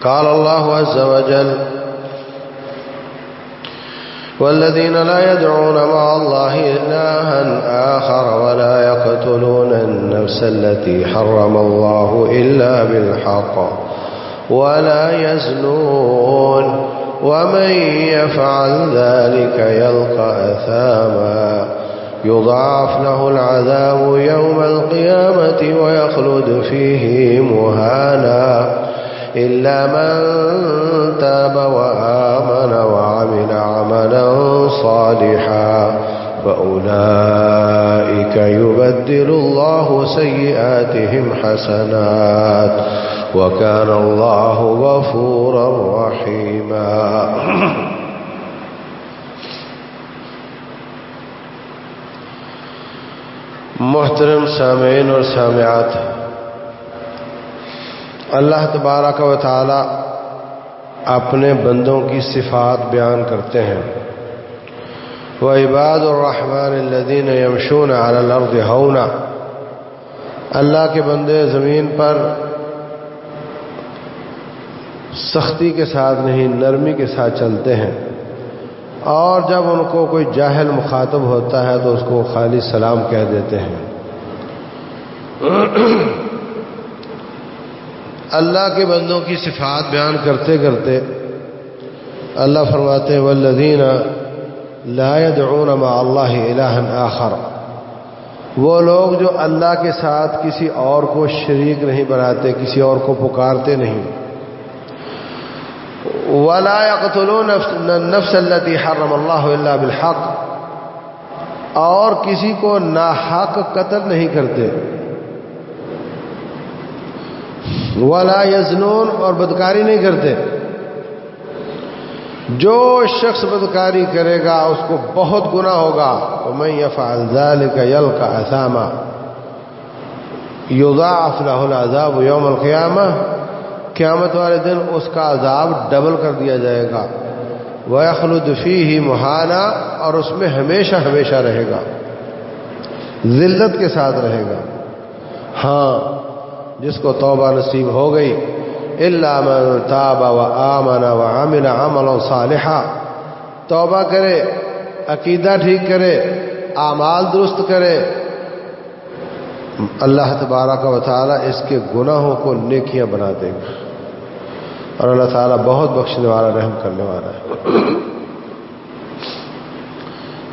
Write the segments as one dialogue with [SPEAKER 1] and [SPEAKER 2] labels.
[SPEAKER 1] قال الله عز وجل: والذين لا يدعون مع الله إلها آخر ولا يقتلون النفس التي حرم الله إلا بالحق ولا يزنون ومن يفعل ذلك يلقى أثاما يضاعف له العذاب يوم القيامة ويخلد فيه مهانا إلا من تاب وآمن وعمل عملا صالحا فأولئك يبدل الله سيئاتهم حسنات وكان الله غفورا رحيما. محترم سامعین اور سامعات، اللہ تبارک و تعالی اپنے بندوں کی صفات بیان کرتے ہیں. وعباد الرحمن الذین یمشون علی الارض ہونا، اللہ کے بندے زمین پر سختی کے ساتھ نہیں نرمی کے ساتھ چلتے ہیں، اور جب ان کو کوئی جاہل مخاطب ہوتا ہے تو اس کو خالی سلام کہہ دیتے ہیں. اللہ کے بندوں کی صفات بیان کرتے کرتے اللہ فرماتے ہیں: والذین لا يدعون مع اللہ الہا آخر، وہ لوگ جو اللہ کے ساتھ کسی اور کو شریک نہیں بناتے، کسی اور کو پکارتے نہیں. ولا يقتلون النفس التي حرم اللہ الا بالحق، اور کسی کو ناحق قتل نہیں کرتے. ولا یزنون، اور بدکاری نہیں کرتے. جو شخص بدکاری کرے گا اس کو بہت گناہ ہوگا. ومن يفعل ذلك يلقى اثاما يضاعف له العذاب يوم القيامة، قیامت والے دن اس کا عذاب ڈبل کر دیا جائے گا. وَيَخْلُدُ فِيهِ مُحَانًا، اور اس میں ہمیشہ ہمیشہ رہے گا، ذلت کے ساتھ رہے گا. ہاں، جس کو توبہ نصیب ہو گئی. إِلَّا مَنْ تَابَ وَآمَنَ وَعَمِلَ عَمَلًا صَالِحًا، توبہ کرے، عقیدہ ٹھیک کرے، اعمال درست کرے، اللہ تبارک و تعالی اس کے گناہوں کو نیکیاں بنا دے گا. اور اللہ تعالیٰ بہت بخشنے والا، رحم کرنے والا ہے.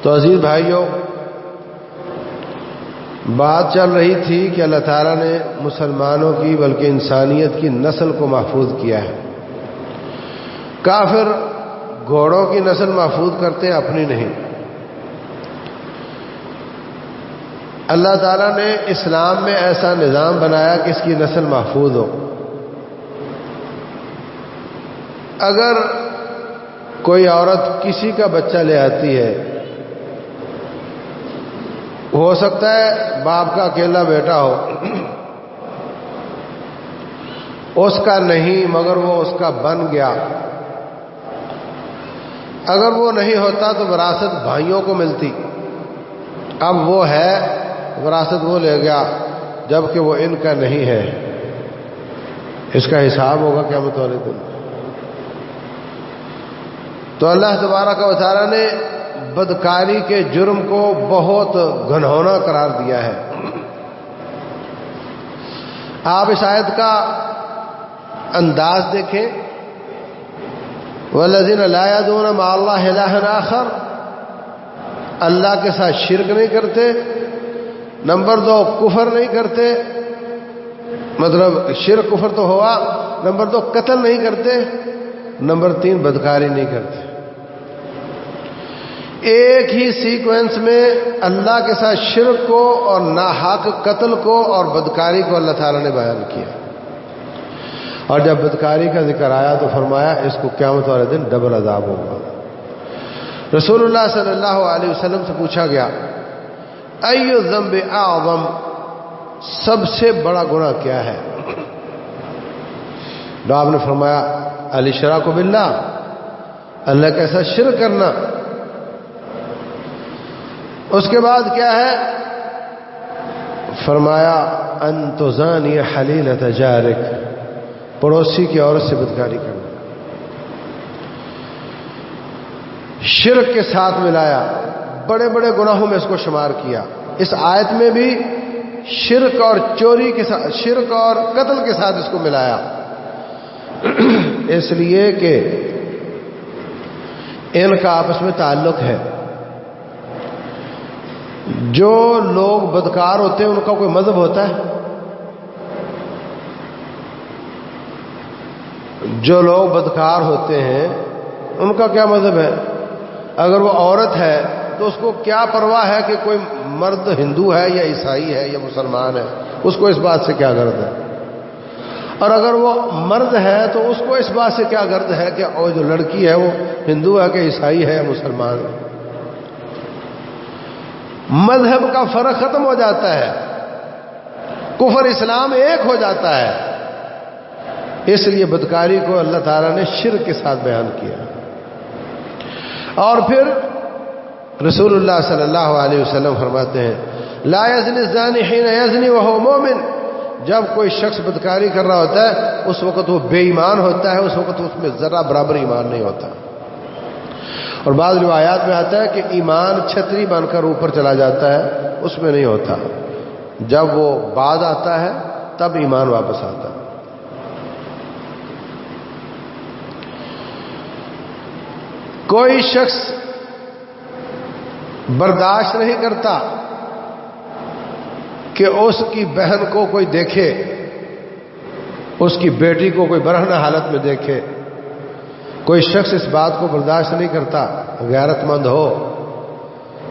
[SPEAKER 1] تو عزیز بھائیوں، بات چل رہی تھی کہ اللہ تعالیٰ نے مسلمانوں کی بلکہ انسانیت کی نسل کو محفوظ کیا ہے. کافر گھوڑوں کی نسل محفوظ کرتے ہیں، اپنی نہیں. اللہ تعالیٰ نے اسلام میں ایسا نظام بنایا کہ اس کی نسل محفوظ ہو. اگر کوئی عورت کسی کا بچہ لے آتی ہے، ہو سکتا ہے باپ کا اکیلا بیٹا ہو، اس کا نہیں مگر وہ اس کا بن گیا. اگر وہ نہیں ہوتا تو وراثت بھائیوں کو ملتی. اب وہ ہے، وراثت وہ لے گیا، جبکہ وہ ان کا نہیں ہے. اس کا حساب ہوگا قیامت والے دن. تو اللہ تبارک و تعالی نے بدکاری کے جرم کو بہت گھنونا قرار دیا ہے. آپ اس آیت کا انداز دیکھیں. والذین لا يدعون مع اللہ الہا آخر، اللہ کے ساتھ شرک نہیں کرتے. نمبر 2، کفر نہیں کرتے، مطلب شرک کفر تو ہوا. نمبر 2، قتل نہیں کرتے. نمبر 3، بدکاری نہیں کرتے. ایک ہی سیکوینس میں اللہ کے ساتھ شرک کو اور ناحق قتل کو اور بدکاری کو اللہ تعالیٰ نے بیان کیا. اور جب بدکاری کا ذکر آیا تو فرمایا اس کو قیامت والے دن ڈبل عذاب ہوگا. رسول اللہ صلی اللہ علیہ وسلم سے پوچھا گیا: ای الذنب اعظم، سب سے بڑا گناہ کیا ہے؟ تو آپ نے فرمایا: الاشراک باللہ، اللہ کے ساتھ شرک کرنا. اس کے بعد کیا ہے؟ فرمایا: ان تزانی حلیلۃ جارک، پڑوسی کی عورت سے بدکاری کرنا، شرک کے ساتھ ملایا، بڑے بڑے گناہوں میں اس کو شمار کیا۔ اس آیت میں بھی شرک اور چوری کے ساتھ، شرک اور قتل کے ساتھ اس کو ملایا، اس لیے کہ ان کا آپس میں تعلق ہے۔ جو لوگ بدکار ہوتے ہیں ان کا کوئی مذہب ہوتا ہے؟ جو لوگ بدکار ہوتے ہیں ان کا کیا مذہب ہے؟ اگر وہ عورت ہے تو اس کو کیا پرواہ ہے کہ کوئی مرد ہندو ہے یا عیسائی ہے یا مسلمان ہے، اس کو اس بات سے کیا غرض ہے؟ اور اگر وہ مرد ہے تو اس کو اس بات سے کیا غرض ہے کہ وہ جو لڑکی ہے وہ ہندو ہے کہ عیسائی ہے یا مسلمان ہے؟ مذہب کا فرق ختم ہو جاتا ہے، کفر اسلام ایک ہو جاتا ہے۔ اس لیے بدکاری کو اللہ تعالیٰ نے شرک کے ساتھ بیان کیا۔ اور پھر رسول اللہ صلی اللہ علیہ وسلم فرماتے ہیں لا یزنی الزانی حین یزنی وہو مومن، جب کوئی شخص بدکاری کر رہا ہوتا ہے اس وقت وہ بے ایمان ہوتا ہے، اس وقت اس میں ذرہ برابر ایمان نہیں ہوتا۔ اور بعض روایات میں آتا ہے کہ ایمان چھتری بن کر اوپر چلا جاتا ہے، اس میں نہیں ہوتا، جب وہ بعد آتا ہے تب ایمان واپس آتا ہے۔ کوئی شخص برداشت نہیں کرتا کہ اس کی بہن کو کوئی دیکھے، اس کی بیٹی کو کوئی برہنہ حالت میں دیکھے، کوئی شخص اس بات کو برداشت نہیں کرتا، غیرت مند ہو،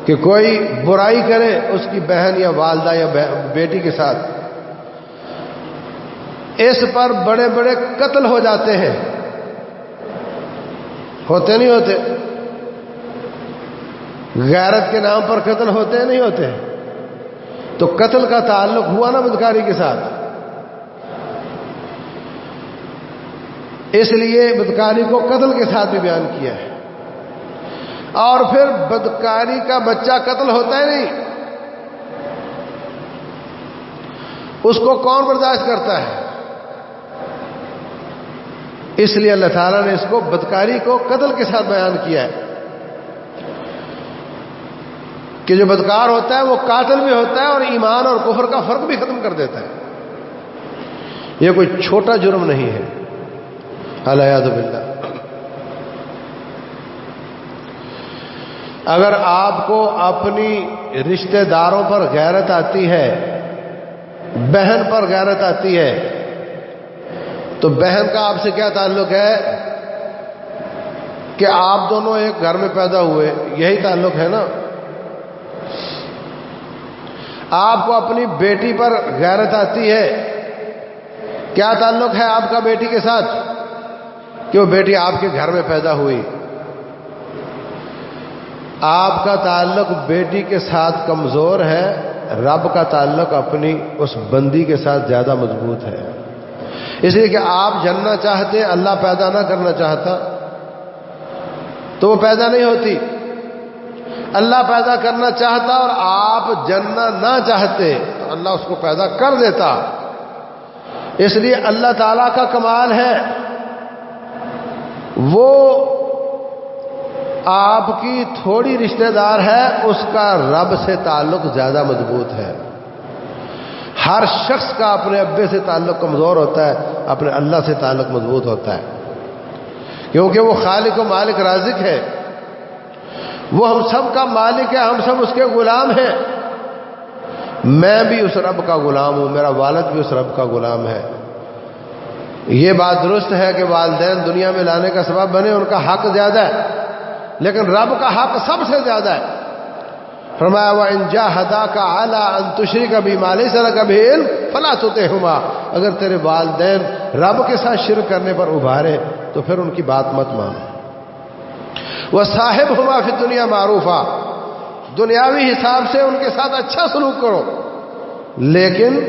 [SPEAKER 1] کہ کوئی برائی کرے اس کی بہن یا والدہ یا بیٹی کے ساتھ، اس پر بڑے بڑے قتل ہو جاتے ہیں، ہوتے نہیں ہوتے؟ غیرت کے نام پر قتل ہوتے نہیں ہوتے؟ تو قتل کا تعلق ہوا نا بدکاری کے ساتھ، اس لیے بدکاری کو قتل کے ساتھ بھی بیان کیا ہے۔ اور پھر بدکاری کا بچہ قتل ہوتا ہے نہیں، اس کو کون برداشت کرتا ہے؟ اس لیے اللہ تعالیٰ نے اس کو بدکاری کو قتل کے ساتھ بیان کیا ہے کہ جو بدکار ہوتا ہے وہ قاتل بھی ہوتا ہے اور ایمان اور کفر کا فرق بھی ختم کر دیتا ہے۔ یہ کوئی چھوٹا جرم نہیں ہے، العیاذ باللہ۔ اگر آپ کو اپنی رشتہ داروں پر غیرت آتی ہے، بہن پر غیرت آتی ہے، تو بہن کا آپ سے کیا تعلق ہے کہ آپ دونوں ایک گھر میں پیدا ہوئے، یہی تعلق ہے نا۔ آپ کو اپنی بیٹی پر غیرت آتی ہے، کیا تعلق ہے آپ کا بیٹی کے ساتھ؟ کہ وہ بیٹی آپ کے گھر میں پیدا ہوئی۔ آپ کا تعلق بیٹی کے ساتھ کمزور ہے، رب کا تعلق اپنی اس بندی کے ساتھ زیادہ مضبوط ہے، اس لیے کہ آپ جننا چاہتے، اللہ پیدا نہ کرنا چاہتا تو وہ پیدا نہیں ہوتی، اللہ پیدا کرنا چاہتا اور آپ جننا نہ چاہتے تو اللہ اس کو پیدا کر دیتا۔ اس لیے اللہ تعالیٰ کا کمال ہے، وہ آپ کی تھوڑی رشتہ دار ہے، اس کا رب سے تعلق زیادہ مضبوط ہے۔ ہر شخص کا اپنے ابے سے تعلق کمزور ہوتا ہے، اپنے اللہ سے تعلق مضبوط ہوتا ہے، کیونکہ وہ خالق و مالک رازق ہے، وہ ہم سب کا مالک ہے، ہم سب اس کے غلام ہیں۔ میں بھی اس رب کا غلام ہوں، میرا والد بھی اس رب کا غلام ہے۔ یہ بات درست ہے کہ والدین دنیا میں لانے کا سبب بنے، ان کا حق زیادہ ہے، لیکن رب کا حق سب سے زیادہ ہے۔ فرمایا وَإِن جَاهَدَاكَ عَلَىٰ أَن تُشْرِكَ بِي مَا لَيْسَ لَكَ بِهِ عِلْمٌ فَلَا تُطِعْهُمَا، اگر تیرے والدین رب کے ساتھ شرک کرنے پر ابھارے تو پھر ان کی بات مت مان۔ وَصَاحِبْهُمَا فِي الدُّنْيَا مَعْرُوفًا، دنیاوی حساب سے ان کے ساتھ اچھا سلوک کرو، لیکن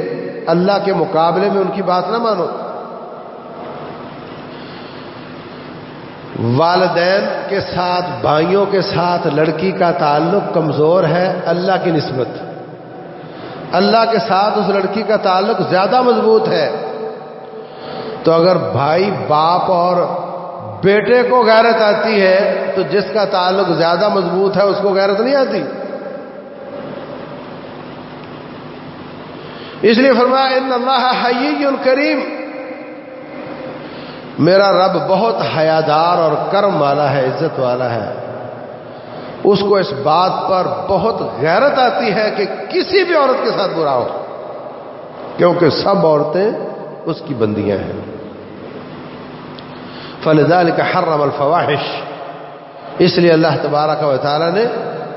[SPEAKER 1] اللہ کے مقابلے میں ان کی بات نہ مانو۔ والدین کے ساتھ، بھائیوں کے ساتھ لڑکی کا تعلق کمزور ہے اللہ کی نسبت، اللہ کے ساتھ اس لڑکی کا تعلق زیادہ مضبوط ہے، تو تو اگر بھائی باپ اور بیٹے کو غیرت آتی ہے تو جس کا تعلق زیادہ مضبوط ہے اس کو غیرت نہیں آتی. اس لیے فرمایا ان اللہ حیی کریم، میرا رب بہت حیادار اور کرم والا ہے، عزت والا ہے. اس کو اس بات پر بہت غیرت آتی ہے کہ کسی بھی عورت کے ساتھ برا ہو، کیونکہ سب عورتیں اس کی بندیاں ہیں. فلذلك حرم الفواحش، اس لیے اللہ تبارک و تعالی نے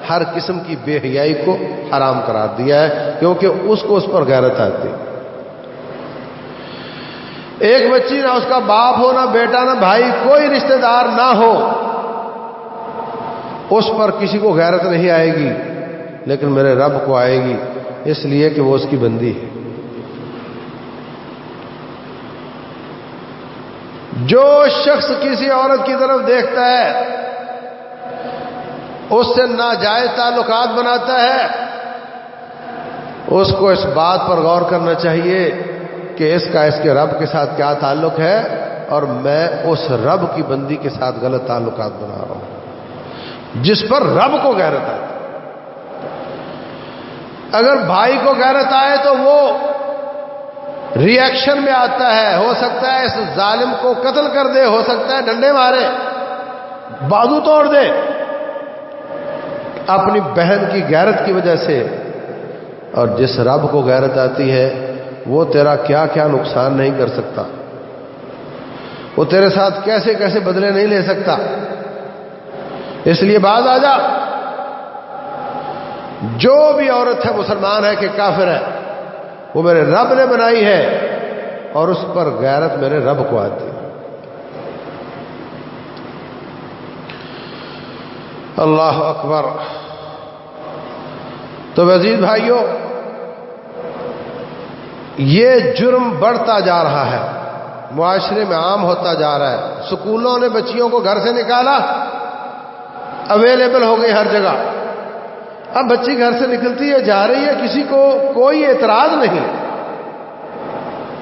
[SPEAKER 1] ہر قسم کی بے حیائی کو حرام قرار دیا ہے، کیونکہ اس کو اس پر غیرت آتی. ایک بچی نہ اس کا باپ ہو، نہ بیٹا، نہ بھائی، کوئی رشتہ دار نہ ہو، اس پر کسی کو غیرت نہیں آئے گی، لیکن میرے رب کو آئے گی، اس لیے کہ وہ اس کی بندی ہے. جو شخص کسی عورت کی طرف دیکھتا ہے، اس سے ناجائز تعلقات بناتا ہے، اس کو اس بات پر غور کرنا چاہیے کہ اس کا اس کے رب کے ساتھ کیا تعلق ہے، اور میں اس رب کی بندی کے ساتھ غلط تعلقات بنا رہا ہوں جس پر رب کو غیرت آتی. اگر بھائی کو غیرت آئے تو وہ ری ایکشن میں آتا ہے، ہو سکتا ہے اس ظالم کو قتل کر دے، ہو سکتا ہے ڈنڈے مارے، بازو توڑ دے، اپنی بہن کی غیرت کی وجہ سے. اور جس رب کو غیرت آتی ہے وہ تیرا کیا کیا نقصان نہیں کر سکتا، وہ تیرے ساتھ کیسے کیسے بدلے نہیں لے سکتا. اس لیے باز آ جا، جو بھی عورت ہے مسلمان ہے کہ کافر ہے، وہ میرے رب نے بنائی ہے، اور اس پر غیرت میرے رب کو آتی ہے. اللہ اکبر. تو عزیز بھائیوں، یہ جرم بڑھتا جا رہا ہے، معاشرے میں عام ہوتا جا رہا ہے. سکولوں نے بچیوں کو گھر سے نکالا، اویلیبل ہو گئی ہر جگہ. اب بچی گھر سے نکلتی ہے، جا رہی ہے، کسی کو کوئی اعتراض نہیں،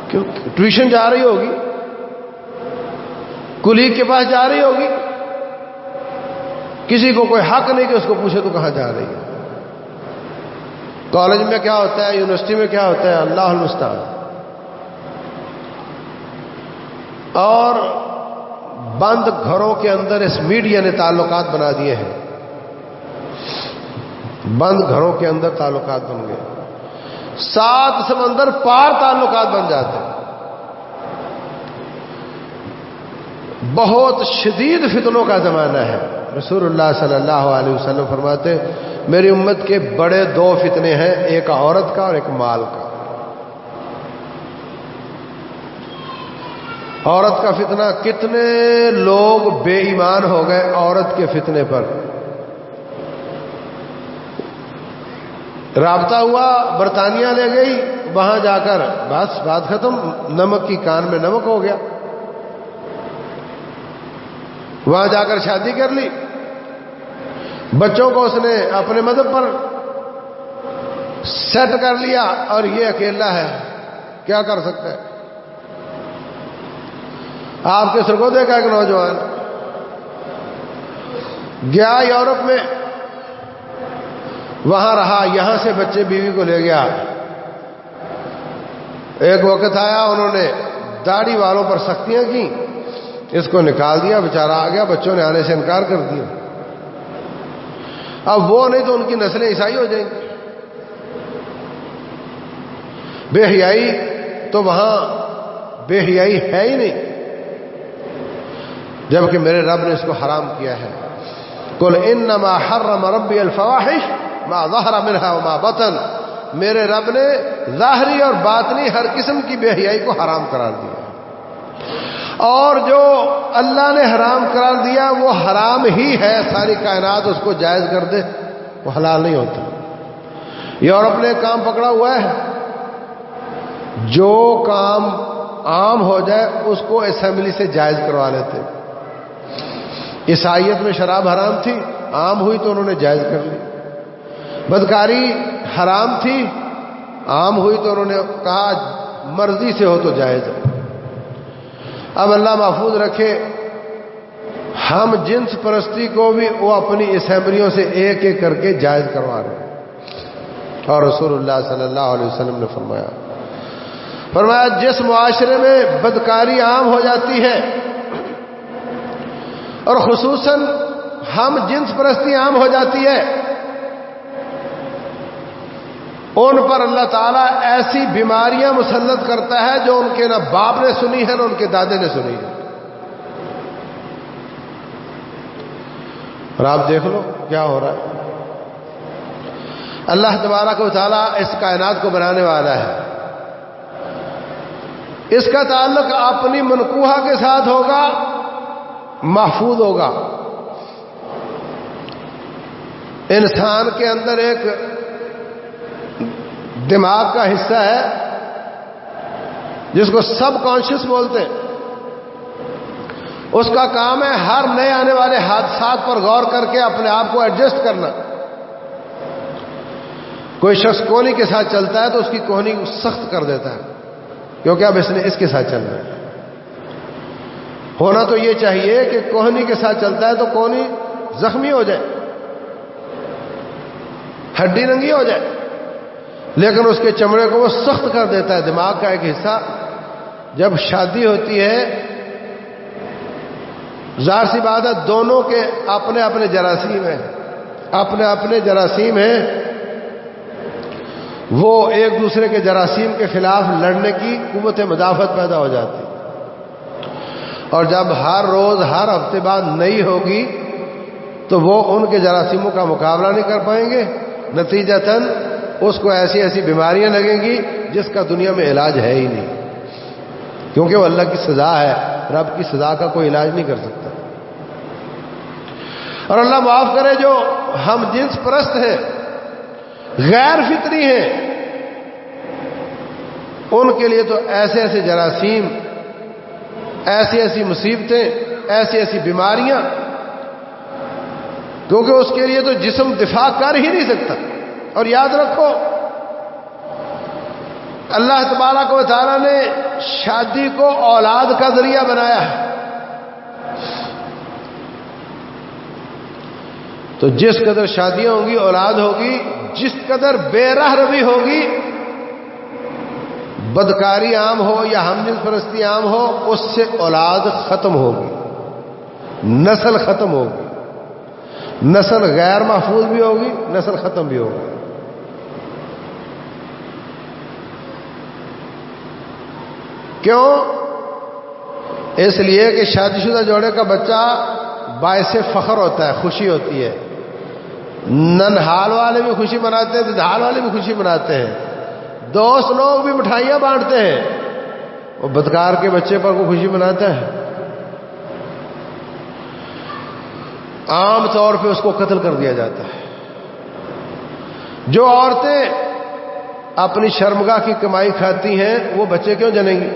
[SPEAKER 1] کیوں؟ ٹیوشن جا رہی ہوگی، کلیگ کے پاس جا رہی ہوگی، کسی کو کوئی حق نہیں کہ اس کو پوچھے تو کہاں جا رہی ہے. کالج میں کیا ہوتا ہے، یونیورسٹی میں کیا ہوتا ہے، اللہ المستعان. اور بند گھروں کے اندر اس میڈیا نے تعلقات بنا دیے ہیں، بند گھروں کے اندر تعلقات بن گئے، 7 سمندر پار تعلقات بن جاتے ہیں. بہت شدید فتنوں کا زمانہ ہے. رسول اللہ صلی اللہ علیہ وسلم فرماتے میری امت کے بڑے 2 فتنے ہیں، ایک عورت کا اور ایک مال کا. عورت کا فتنہ، کتنے لوگ بے ایمان ہو گئے عورت کے فتنے پر. رابطہ ہوا، برطانیہ لے گئی، وہاں جا کر بس بات ختم، نمک کی کان میں نمک ہو گیا. وہاں جا کر شادی کر لی، بچوں کو اس نے اپنے مذہب پر سیٹ کر لیا، اور یہ اکیلا ہے، کیا کر سکتا ہے. آپ کے سر کو دیکھا ایک نوجوان گیا یورپ میں، وہاں رہا، یہاں سے بچے بیوی کو لے گیا. ایک وقت آیا، انہوں نے داڑھی والوں پر سختیاں کی، اس کو نکال دیا، بیچارہ آ گیا، بچوں نے آنے سے انکار کر دیا. اب وہ نہیں تو ان کی نسلیں عیسائی ہو جائیں گی. بے حیائی تو وہاں بے حیائی ہے ہی نہیں، جبکہ میرے رب نے اس کو حرام کیا ہے. قل انما حرم ربی الفواحش ما ظہر منها وما بطن. میرے رب نے ظاہری اور باطنی ہر قسم کی بے حیائی کو حرام قرار دیا، اور جو اللہ نے حرام قرار دیا وہ حرام ہی ہے. ساری کائنات اس کو جائز کر دے وہ حلال نہیں ہوتا. یورپ نے کام پکڑا ہوا ہے، جو کام عام ہو جائے اس کو اسمبلی سے جائز کروا لیتے. عیسائیت میں شراب حرام تھی، عام ہوئی تو انہوں نے جائز کر لی. بدکاری حرام تھی، عام ہوئی تو انہوں نے کہا مرضی سے ہو تو جائز ہے. اب اللہ محفوظ رکھے، ہم جنس پرستی کو بھی وہ اپنی اسمبلیوں سے ایک ایک کر کے جائز کروا رہے ہیں۔ اور رسول اللہ صلی اللہ علیہ وسلم نے فرمایا جس معاشرے میں بدکاری عام ہو جاتی ہے اور خصوصاً ہم جنس پرستی عام ہو جاتی ہے، ان پر اللہ تعالیٰ ایسی بیماریاں مسلط کرتا ہے جو ان کے نہ باپ نے سنی ہے نہ ان کے دادے نے سنی ہے۔ اور آپ دیکھ لو کیا ہو رہا ہے۔ اللہ تبارک و تعالیٰ اس کائنات کو بنانے والا ہے، اس کا تعلق اپنی منقوہہ کے ساتھ ہوگا، محفوظ ہوگا۔ انسان کے اندر ایک دماغ کا حصہ ہے جس کو سب کانشیس بولتے ہیں، اس کا کام ہے ہر نئے آنے والے حادثات پر غور کر کے اپنے آپ کو ایڈجسٹ کرنا۔ کوئی شخص کوہنی کے ساتھ چلتا ہے تو اس کی کوہنی سخت کر دیتا ہے، کیونکہ اب اس نے اس کے ساتھ چلنا ہے۔ ہونا تو یہ چاہیے کہ کوہنی کے ساتھ چلتا ہے تو کوہنی زخمی ہو جائے، ہڈی ننگی ہو جائے، لیکن اس کے چمڑے کو وہ سخت کر دیتا ہے۔ دماغ کا ایک حصہ جب شادی ہوتی ہے، ظاہر سی بات ہے دونوں کے اپنے اپنے جراثیم ہیں، اپنے اپنے جراثیم ہیں، وہ ایک دوسرے کے جراثیم کے خلاف لڑنے کی قوت مدافعت پیدا ہو جاتی، اور جب ہر روز ہر ہفتے بعد نئی ہوگی تو وہ ان کے جراثیموں کا مقابلہ نہیں کر پائیں گے، نتیجتاً اس کو ایسی ایسی بیماریاں لگیں گی جس کا دنیا میں علاج ہے ہی نہیں، کیونکہ وہ اللہ کی سزا ہے، رب کی سزا کا کوئی علاج نہیں کر سکتا۔ اور اللہ معاف کرے جو ہم جنس پرست ہیں، غیر فطری ہیں، ان کے لیے تو ایسے ایسے جراثیم، ایسی ایسی مصیبتیں، ایسی ایسی بیماریاں، کیونکہ اس کے لیے تو جسم دفاع کر ہی نہیں سکتا۔ اور یاد رکھو اللہ تبارک و تعالیٰ نے شادی کو اولاد کا ذریعہ بنایا ہے، تو جس قدر شادیاں ہوں گی، اولاد ہوگی، جس قدر بے رہ روی ہوگی، بدکاری عام ہو یا ہم جنس پرستی عام ہو، اس سے اولاد ختم ہوگی، نسل ختم ہوگی، نسل غیر محفوظ بھی ہوگی، نسل ختم بھی ہوگی۔ کیوں؟ اس لیے کہ شادی شدہ جوڑے کا بچہ باعث فخر ہوتا ہے، خوشی ہوتی ہے۔ ننہال والے بھی خوشی مناتے ہیں، ددھال والے بھی خوشی مناتے ہیں، دوست لوگ بھی مٹھائیاں بانٹتے ہیں، وہ بدکار کے بچے پر کوئی خوشی مناتا ہے؟ عام طور پہ اس کو قتل کر دیا جاتا ہے۔ جو عورتیں اپنی شرمگاہ کی کمائی کھاتی ہیں وہ بچے کیوں جنیں گی؟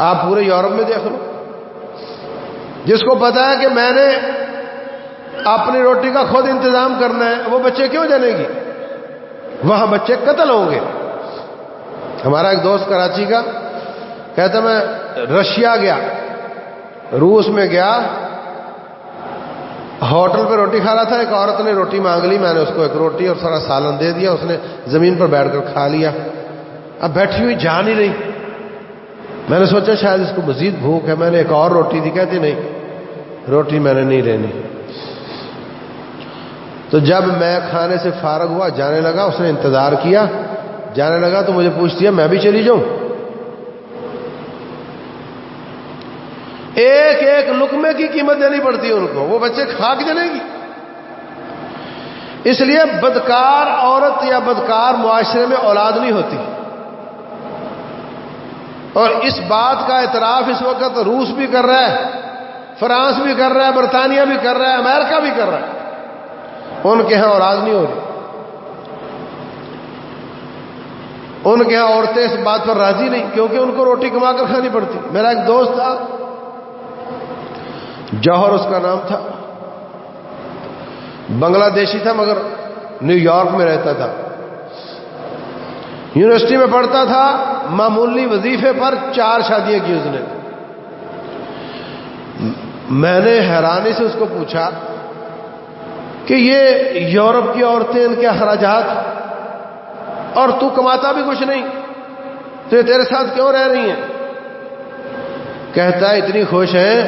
[SPEAKER 1] آپ پورے یورپ میں دیکھ لو، جس کو پتا ہے کہ میں نے اپنی روٹی کا خود انتظام کرنا ہے، وہ بچے کیوں جنے گی؟ وہاں بچے قتل ہوں گے۔ ہمارا ایک دوست کراچی کا کہتا میں رشیا گیا، روس میں گیا، ہوٹل پہ روٹی کھا رہا تھا، ایک عورت نے روٹی مانگ لی، میں نے اس کو ایک روٹی اور سارا سالن دے دیا، اس نے زمین پر بیٹھ کر کھا لیا۔ اب بیٹھی ہوئی جا نہیں رہی، میں نے سوچا شاید اس کو مزید بھوک ہے، میں نے ایک اور روٹی دی، کہتی نہیں روٹی میں نے نہیں لینی۔ تو جب میں کھانے سے فارغ ہوا جانے لگا، اس نے انتظار کیا، جانے لگا تو مجھے پوچھتی ہے میں بھی چلی جاؤں؟ ایک ایک لقمے کی قیمت دینی پڑتی ہے ان کو، وہ بچے کھا کے جلیں گی۔ اس لیے بدکار عورت یا بدکار معاشرے میں اولاد نہیں ہوتی، اور اس بات کا اعتراف اس وقت روس بھی کر رہا ہے، فرانس بھی کر رہا ہے، برطانیہ بھی کر رہا ہے، امریکہ بھی کر رہا ہے، ان کے ہاں اولاد نہیں ہو رہی۔ ان کے ہاں عورتیں اس بات پر راضی نہیں، کیونکہ ان کو روٹی کما کر کھانی پڑتی۔ میرا ایک دوست تھا، جوہر اس کا نام تھا، بنگلہ دیشی تھا مگر نیو یارک میں رہتا تھا، یونیورسٹی میں پڑھتا تھا، معمولی وظیفے پر 4 شادیاں کی اس نے. میں نے حیرانی سے اس کو پوچھا کہ یہ یورپ کی عورتیں، ان کے اخراجات، اور تو کماتا بھی کچھ نہیں، تو یہ تیرے ساتھ کیوں رہ رہی ہیں؟ کہتا ہے اتنی خوش ہیں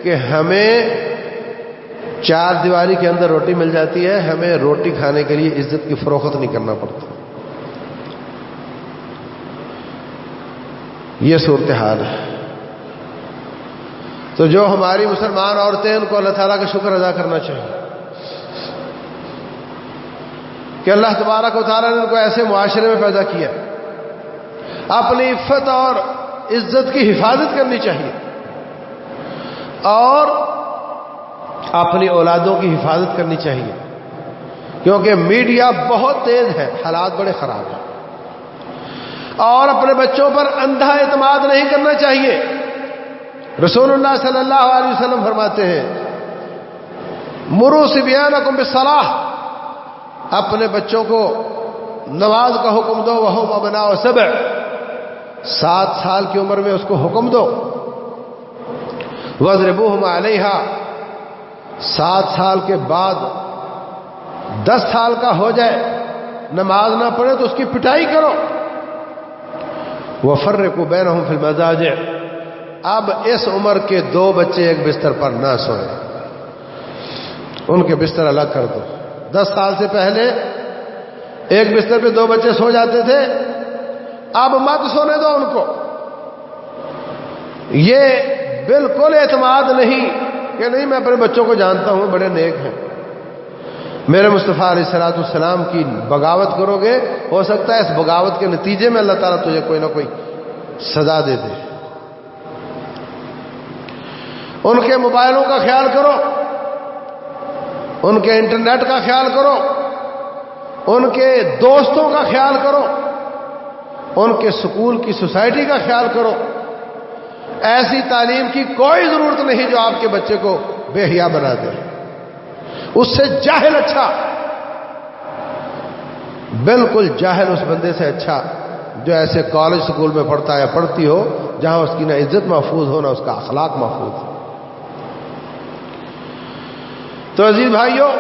[SPEAKER 1] کہ ہمیں 4 دیواری کے اندر روٹی مل جاتی ہے، ہمیں روٹی کھانے کے لیے عزت کی فروخت نہیں کرنا پڑتا. یہ صورتحال ہے. تو جو ہماری مسلمان عورتیں، ان کو اللہ تعالیٰ کا شکر ادا کرنا چاہیے کہ اللہ تبارک و تعالیٰ نے ان کو ایسے معاشرے میں پیدا کیا. اپنی عفت اور عزت کی حفاظت کرنی چاہیے اور اپنی اولادوں کی حفاظت کرنی چاہیے، کیونکہ میڈیا بہت تیز ہے، حالات بڑے خراب ہیں. اور اپنے بچوں پر اندھا اعتماد نہیں کرنا چاہیے. رسول اللہ صلی اللہ علیہ وسلم فرماتے ہیں مروا صبیانکم بالصلاۃ، اپنے بچوں کو نماز کا حکم دو، وہم ابناء 7، 7 سال کی عمر میں اس کو حکم دو. واضربوہم علیہا، 7 سال کے بعد 10 سال کا ہو جائے نماز نہ پڑھے تو اس کی پٹائی کرو. وفرقوا بینہم فی المضاجع، اب اس عمر کے 2 بچے ایک بستر پر نہ سوئیں، ان کے بستر الگ کر دو. 10 سال سے پہلے ایک بستر پہ 2 بچے سو جاتے تھے، اب مت سونے دو ان کو. یہ بالکل اعتماد نہیں کہ نہیں میں اپنے بچوں کو جانتا ہوں بڑے نیک ہیں، میرے مصطفیٰ علیہ الصلوۃ والسلام کی بغاوت کرو گے، ہو سکتا ہے اس بغاوت کے نتیجے میں اللہ تعالیٰ تجھے کوئی نہ کوئی سزا دے دے. ان کے موبائلوں کا خیال کرو، ان کے انٹرنیٹ کا خیال کرو، ان کے دوستوں کا خیال کرو، ان کے سکول کی سوسائٹی کا خیال کرو. ایسی تعلیم کی کوئی ضرورت نہیں جو آپ کے بچے کو بے حیا بنا دے. اس سے جاہل اچھا، بالکل جاہل اس بندے سے اچھا جو ایسے کالج سکول میں پڑھتا ہے، پڑھتی ہو، جہاں اس کی نہ عزت محفوظ ہو نہ اس کا اخلاق محفوظ ہو. تو عزیز بھائیوں،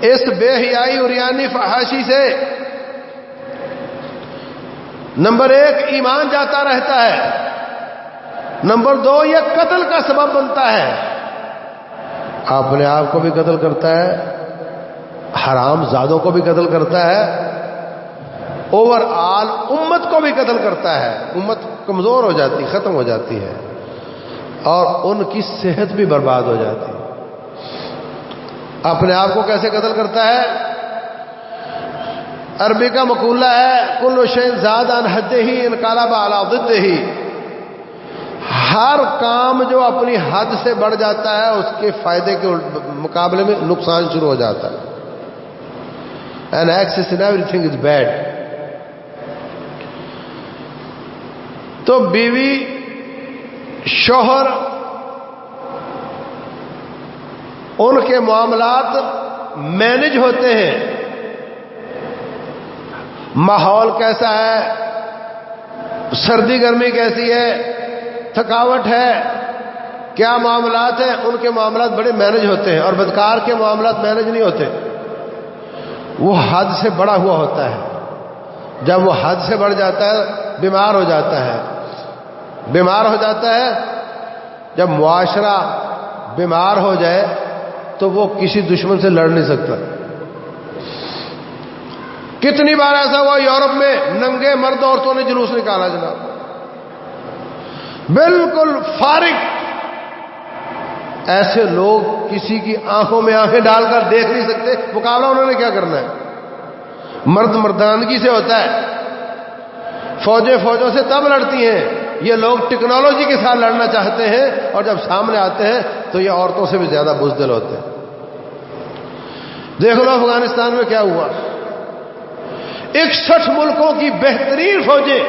[SPEAKER 1] اس بے حیائی عریانی فحاشی سے نمبر 1 ایمان جاتا رہتا ہے، نمبر 2 یہ قتل کا سبب بنتا ہے. اپنے آپ کو بھی قتل کرتا ہے، حرام زادوں کو بھی قتل کرتا ہے، اوور آل امت کو بھی قتل کرتا ہے. امت کمزور ہو جاتی، ختم ہو جاتی ہے اور ان کی صحت بھی برباد ہو جاتی ہے. اپنے آپ کو کیسے قتل کرتا ہے؟ عربی کا مقولہ ہے کل شیء زاد عن حدہ انقلب علی ضدہ، ہر کام جو اپنی حد سے بڑھ جاتا ہے اس کے فائدے کے مقابلے میں نقصان شروع ہو جاتا ہے. An excess in everything is bad. تو بیوی، شوہر، ان کے معاملات مینج ہوتے ہیں. ماحول کیسا ہے، سردی گرمی کیسی ہے، تھکاوٹ ہے، کیا معاملات ہیں، ان کے معاملات بڑے مینج ہوتے ہیں. اور بدکار کے معاملات مینج نہیں ہوتے، وہ حد سے بڑا ہوا ہوتا ہے. جب وہ حد سے بڑھ جاتا ہے بیمار ہو جاتا ہے. بیمار ہو جاتا ہے، جب معاشرہ بیمار ہو جائے تو وہ کسی دشمن سے لڑ نہیں سکتا. کتنی بار ایسا ہوا یورپ میں ننگے مرد عورتوں نے جلوس نکالا جناب، بالکل فارغ. ایسے لوگ کسی کی آنکھوں میں آنکھیں ڈال کر دیکھ نہیں سکتے، مقابلہ انہوں نے کیا کرنا ہے؟ مرد مردانگی سے ہوتا ہے. فوجیں فوجوں سے تب لڑتی ہیں، یہ لوگ ٹیکنالوجی کے ساتھ لڑنا چاہتے ہیں اور جب سامنے آتے ہیں تو یہ عورتوں سے بھی زیادہ بزدل ہوتے ہیں. دیکھ لو افغانستان میں کیا ہوا، 61 ملکوں کی بہترین فوجیں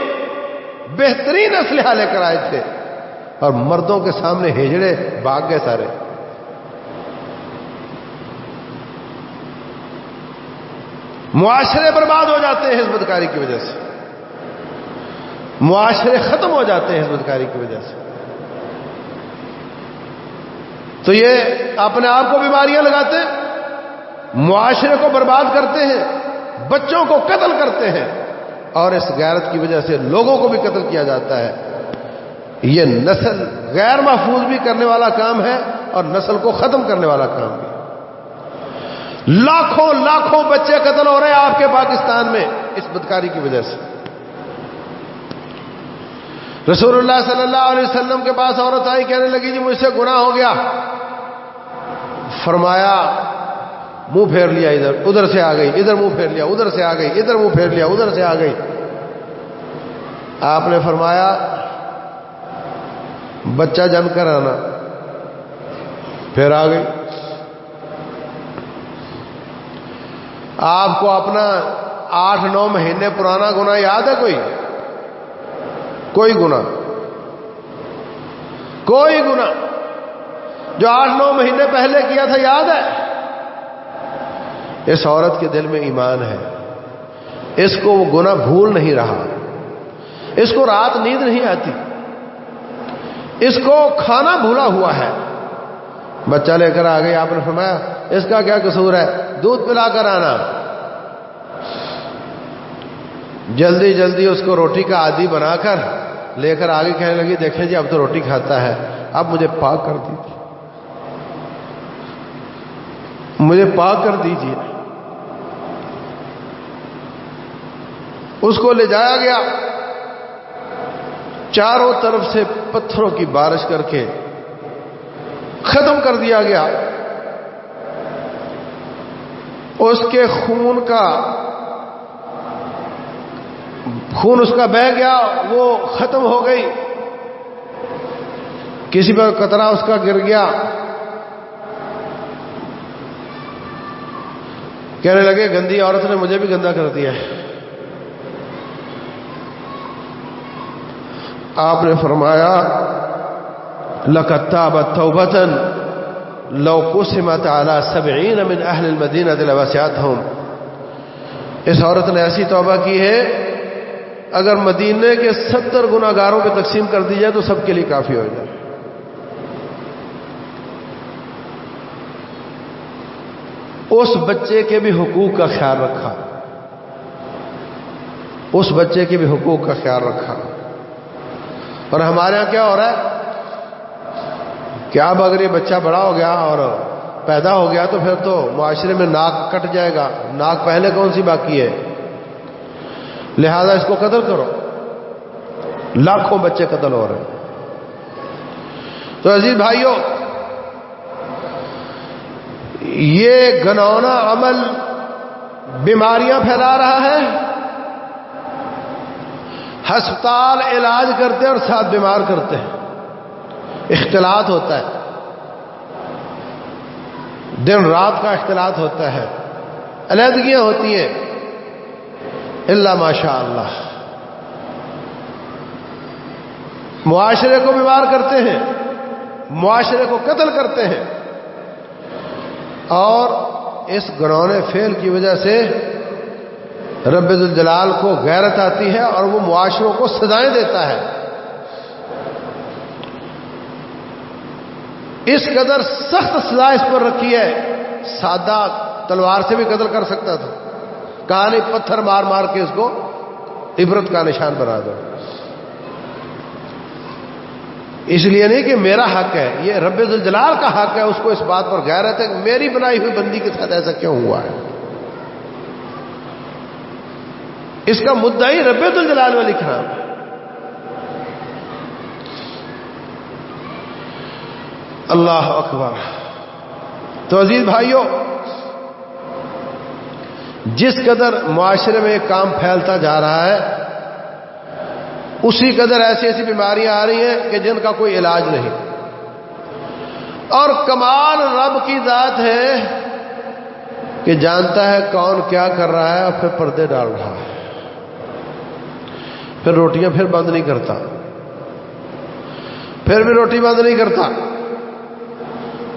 [SPEAKER 1] بہترین اسلحہ لے کر آئے تھے اور مردوں کے سامنے ہجڑے بھاگ گئے سارے. معاشرے برباد ہو جاتے ہیں اس بدکاری کی وجہ سے. معاشرے ختم ہو جاتے ہیں اس بدکاری کی وجہ سے. تو یہ اپنے آپ کو بیماریاں لگاتے ہیں، معاشرے کو برباد کرتے ہیں، بچوں کو قتل کرتے ہیں، اور اس غیرت کی وجہ سے لوگوں کو بھی قتل کیا جاتا ہے. یہ نسل غیر محفوظ بھی کرنے والا کام ہے اور نسل کو ختم کرنے والا کام بھی. لاکھوں لاکھوں بچے قتل ہو رہے ہیں آپ کے پاکستان میں اس بدکاری کی وجہ سے. رسول اللہ صلی اللہ علیہ وسلم کے پاس عورت آئی، کہنے لگی جی مجھ سے گناہ ہو گیا. فرمایا منہ پھیر لیا، ادھر سے آ گئی، ادھر منہ پھیر لیا، ادھر سے آ گئی، ادھر منہ پھیر لیا، ادھر سے آ گئی. آپ نے فرمایا بچہ جن کر آنا. پھر آ گئی. آپ کو اپنا 8-9 مہینے پرانا گناہ یاد ہے؟ کوئی گناہ، کوئی گناہ جو 8-9 مہینے پہلے کیا تھا یاد ہے؟ اس عورت کے دل میں ایمان ہے، اس کو وہ گناہ بھول نہیں رہا، اس کو رات نیند نہیں آتی، اس کو کھانا بھولا ہوا ہے. بچہ لے کر آ گئی. آپ نے فرمایا اس کا کیا قصور ہے؟ دودھ پلا کر آنا. جلدی جلدی اس کو روٹی کا عادی بنا کر لے کر آگے، کہنے لگی دیکھیں جی اب تو روٹی کھاتا ہے، اب مجھے پاک کر دیجیے، مجھے پاک کر دیجیے. اس کو لے جایا گیا، چاروں طرف سے پتھروں کی بارش کر کے ختم کر دیا گیا. اس کے خون اس کا بہہ گیا، وہ ختم ہو گئی. کسی پر قطرہ اس کا گر گیا. کہنے لگے گندی عورت نے مجھے بھی گندا کر دیا ہے. آپ نے فرمایا لَقَدْ تَابَتْ تَوْبَةً لَوْ قُسِمَتْ عَلَى 70 مِنْ أَهْلِ الْمَدِينَةِ لَوَسِعَتْهُمْ. اس عورت نے ایسی توبہ کی ہے اگر مدینے کے 70 گناہگاروں پہ تقسیم کر دی جائے تو سب کے لیے کافی ہو جائے. اس بچے کے بھی حقوق کا خیال رکھا، اس بچے کے بھی حقوق کا خیال رکھا. اور ہمارے ہاں کیا ہو رہا ہے کہ اب اگر یہ بچہ بڑا ہو گیا اور پیدا ہو گیا تو پھر تو معاشرے میں ناک کٹ جائے گا، ناک پہلے کون سی باقی ہے، لہذا اس کو قتل کرو. لاکھوں بچے قتل ہو رہے ہیں. تو عزیز بھائیوں، یہ گناؤنا عمل بیماریاں پھیلا رہا ہے. ہسپتال علاج کرتے ہیں اور ساتھ بیمار کرتے ہیں. اختلاط ہوتا ہے، دن رات کا اختلاط ہوتا ہے، علیحدگیاں ہوتی ہیں. الا ماشاء اللہ معاشرے کو بیمار کرتے ہیں، معاشرے کو قتل کرتے ہیں. اور اس گناؤنے فعل کی وجہ سے رب ذوالجلال کو غیرت آتی ہے اور وہ معاشروں کو سزائیں دیتا ہے. اس قدر سخت سزا اس پر رکھی ہے، سادہ تلوار سے بھی قتل کر سکتا تھا، کہا نہیں پتھر مار مار کے اس کو عبرت کا نشان بنا دو. اس لیے نہیں کہ میرا حق ہے، یہ رب ذوالجلال کا حق ہے. اس کو اس بات پر غیرت ہے کہ میری بنائی ہوئی بندی کے ساتھ ایسا کیوں ہوا ہے. اس کا مدعی رب ذوالجلال والاکرام ہے. اللہ اکبر. تو عزیز بھائیوں، جس قدر معاشرے میں ایک کام پھیلتا جا رہا ہے اسی قدر ایسی ایسی بیماریاں آ رہی ہیں کہ جن کا کوئی علاج نہیں. اور کمال رب کی ذات ہے کہ جانتا ہے کون کیا کر رہا ہے اور پھر پردے ڈال رہا ہے. پھر روٹیاں پھر بند نہیں کرتا، پھر بھی روٹی بند نہیں کرتا،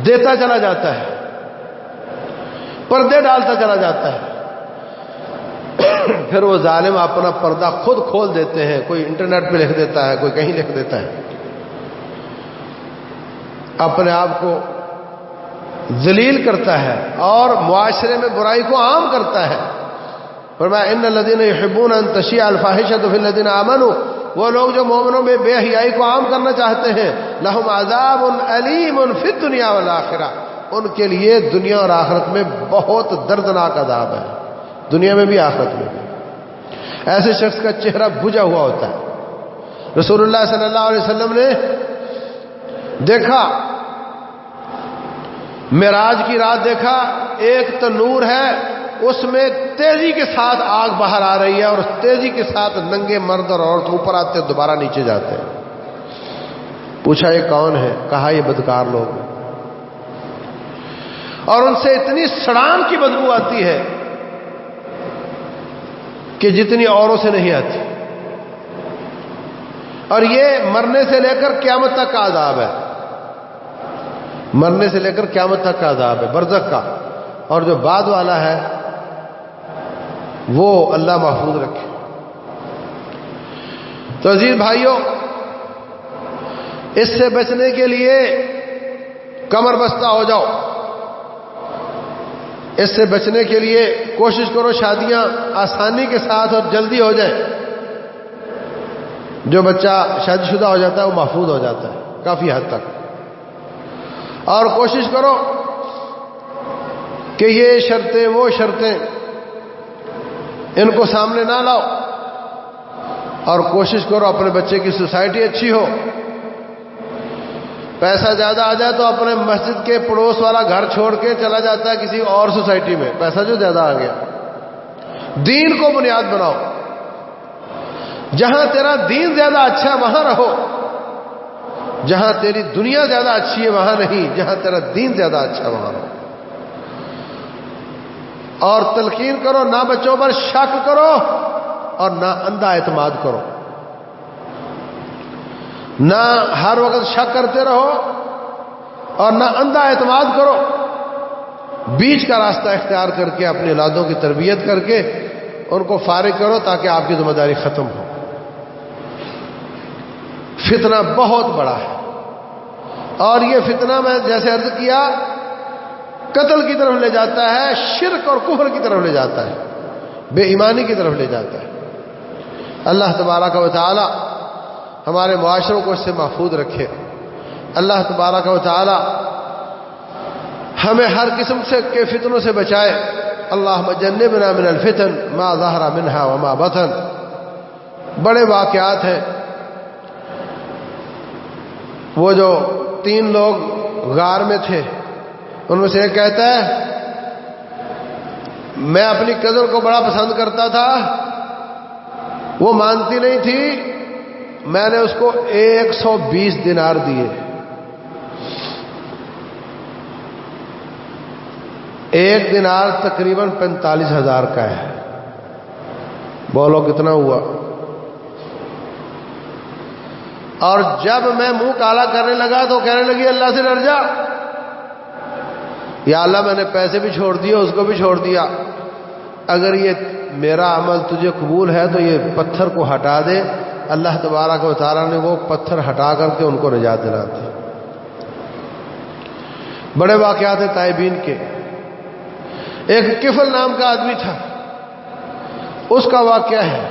[SPEAKER 1] دیتا چلا جاتا ہے، پردے ڈالتا چلا جاتا ہے. پھر وہ ظالم اپنا پردہ خود کھول دیتے ہیں، کوئی انٹرنیٹ پہ لکھ دیتا ہے، کوئی کہیں لکھ دیتا ہے، اپنے آپ کو ذلیل کرتا ہے اور معاشرے میں برائی کو عام کرتا ہے۔ فرمایا ان الذين يحبون ان تشيع الفاحشة في الذين آمنوا، وہ لوگ جو مومنوں میں بے حیائی کو عام کرنا چاہتے ہیں، لهم عذاب الیم فی الدنیا والآخرہ، ان کے لیے دنیا اور آخرت میں بہت دردناک عذاب ہے، دنیا میں بھی آخرت میں بھی۔ ایسے شخص کا چہرہ بجھا ہوا ہوتا ہے۔ رسول اللہ صلی اللہ علیہ وسلم نے دیکھا، معراج کی رات دیکھا، ایک تنور ہے، اس میں تیزی کے ساتھ آگ باہر آ رہی ہے اور اس تیزی کے ساتھ ننگے مرد اور عورت اوپر آتے دوبارہ نیچے جاتے ہیں۔ پوچھا یہ کون ہے؟ کہا یہ بدکار لوگ ہیں، اور ان سے اتنی سڑان کی بدبو آتی ہے کہ جتنی اوروں سے نہیں آتی، اور یہ مرنے سے لے کر قیامت تک کا عذاب ہے، مرنے سے لے کر قیامت تک کا عذاب ہے، برزخ کا۔ اور جو بعد والا ہے وہ اللہ محفوظ رکھے۔ تو عزیز بھائیوں، اس سے بچنے کے لیے کمر بستہ ہو جاؤ، اس سے بچنے کے لیے کوشش کرو شادیاں آسانی کے ساتھ اور جلدی ہو جائیں۔ جو بچہ شادی شدہ ہو جاتا ہے وہ محفوظ ہو جاتا ہے کافی حد تک، اور کوشش کرو کہ یہ شرطیں وہ شرطیں ان کو سامنے نہ لاؤ، اور کوشش کرو اپنے بچے کی سوسائٹی اچھی ہو۔ پیسہ زیادہ آ جائے تو اپنے مسجد کے پڑوس والا گھر چھوڑ کے چلا جاتا ہے کسی اور سوسائٹی میں، پیسہ جو زیادہ آ گیا۔ دین کو بنیاد بناؤ، جہاں تیرا دین زیادہ اچھا ہے وہاں رہو، جہاں تیری دنیا زیادہ اچھی ہے وہاں نہیں، جہاں تیرا دین زیادہ اچھا ہے وہاں رہو۔ اور تلقین کرو، نہ بچوں پر شک کرو اور نہ اندھا اعتماد کرو، نہ ہر وقت شک کرتے رہو اور نہ اندھا اعتماد کرو، بیچ کا راستہ اختیار کر کے اپنی اولادوں کی تربیت کر کے ان کو فارغ کرو تاکہ آپ کی ذمہ داری ختم ہو۔ فتنہ بہت بڑا ہے، اور یہ فتنہ میں جیسے عرض کیا قتل کی طرف لے جاتا ہے، شرک اور کفر کی طرف لے جاتا ہے، بے ایمانی کی طرف لے جاتا ہے۔ اللہ تبارک و تعالی ہمارے معاشروں کو اس سے محفوظ رکھے۔ اللہ تبارک و تعالی ہمیں ہر قسم کے فتنوں سے بچائے۔ اللہم جنبنا من الفتن ما ظہر منہا وما بطن۔ بڑے واقعات ہیں، وہ جو 3 لوگ غار میں تھے، ان میں سے ایک کہتا ہے میں اپنی کزن کو بڑا پسند کرتا تھا، وہ مانتی نہیں تھی، میں نے اس کو 120 دینار دیے۔ 1 دینار تقریباً 45,000 کا ہے، بولو کتنا ہوا؟ اور جب میں منہ کالا کرنے لگا تو کہنے لگی اللہ سے ڈر جا، یا اللہ میں نے پیسے بھی چھوڑ دیے، اس کو بھی چھوڑ دیا، اگر یہ میرا عمل تجھے قبول ہے تو یہ پتھر کو ہٹا دے۔ اللہ تبارک و تعالیٰ نے وہ پتھر ہٹا کر کے ان کو نجات دلا دی۔ بڑے واقعات ہیں تائبین کے۔ ایک کفل نام کا آدمی تھا، اس کا واقعہ ہے۔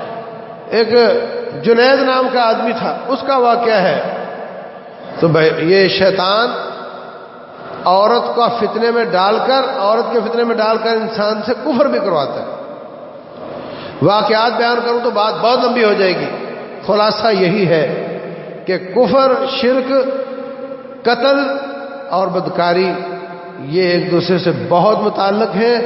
[SPEAKER 1] ایک جنید نام کا آدمی تھا، اس کا واقعہ ہے۔ تو یہ شیطان عورت کا فتنے میں ڈال کر، عورت کے فتنے میں ڈال کر انسان سے کفر بھی کرواتا ہے۔ واقعات بیان کروں تو بات بہت لمبی ہو جائے گی، خلاصہ یہی ہے کہ کفر، شرک، قتل اور بدکاری یہ ایک دوسرے سے بہت متعلق ہیں۔